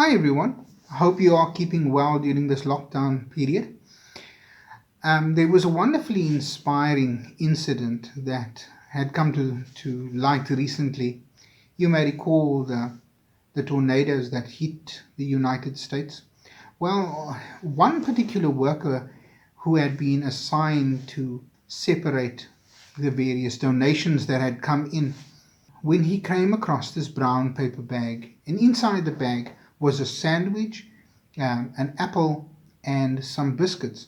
Hi everyone. I hope you are keeping well during this lockdown period. There was a wonderfully inspiring incident that had come to light recently. You may recall the tornadoes that hit the United States. Well, one particular worker who had been assigned to separate the various donations that had come in, when he came across this brown paper bag, and inside the bag was a sandwich, an apple, and some biscuits.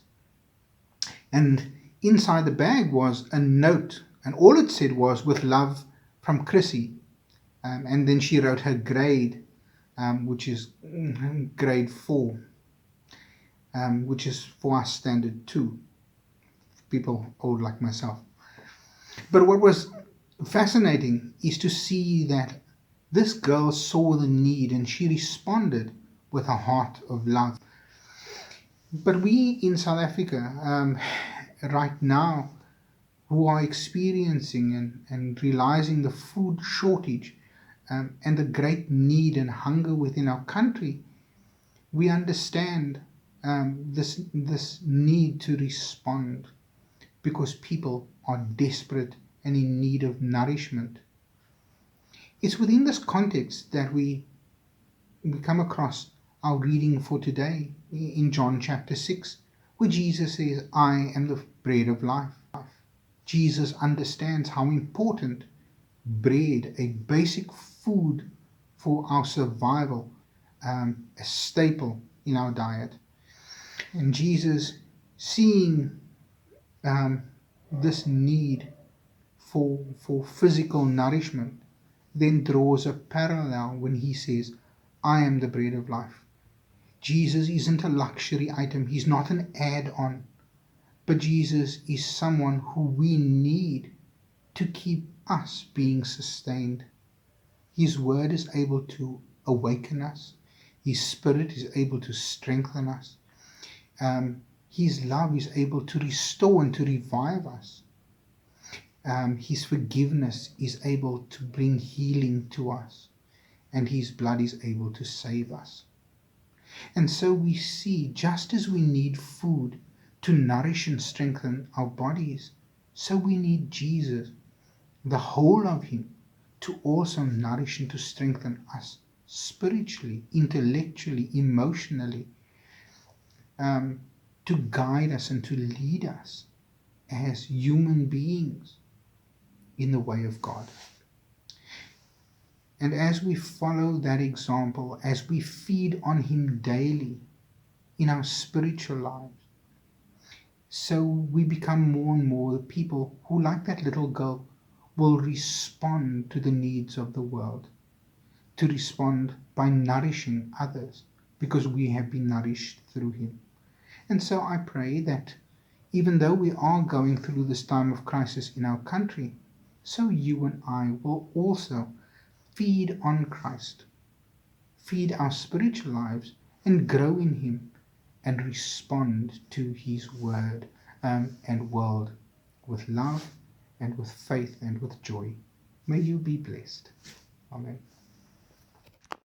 And inside the bag was a note, and all it said was, "With love from Chrissy." And then she wrote her grade, which is grade 4, which is for us standard 2, people old like myself. But what was fascinating is to see that this girl saw the need and she responded with a heart of love. But we in South Africa, right now, who are experiencing and realizing the food shortage, and the great need and hunger within our country, we understand this need to respond because people are desperate and in need of nourishment. It's within this context that we come across our reading for today in John chapter 6, where Jesus says, "I am the bread of life." Jesus understands how important bread, a basic food for our survival, a staple in our diet. And Jesus, seeing this need for physical nourishment, then draws a parallel when he says, "I am the bread of life." Jesus isn't a luxury item, he's not an add on, but Jesus is someone who we need to keep us being sustained. His word is able to awaken us, His spirit is able to strengthen us, His love is able to restore and to revive us. His forgiveness is able to bring healing to us, and His blood is able to save us. And so we see, just as we need food to nourish and strengthen our bodies, so we need Jesus, the whole of Him, to also nourish and to strengthen us spiritually, intellectually, emotionally, to guide us and to lead us as human beings in the way of God. And as we follow that example, as we feed on Him daily in our spiritual lives, so we become more and more the people who, like that little girl, will respond to the needs of the world, to respond by nourishing others, because we have been nourished through Him. And so I pray that even though we are going through this time of crisis in our country, so you and I will also feed on Christ, feed our spiritual lives, and grow in Him, and respond to His word and world with love and with faith and with joy. May you be blessed. Amen.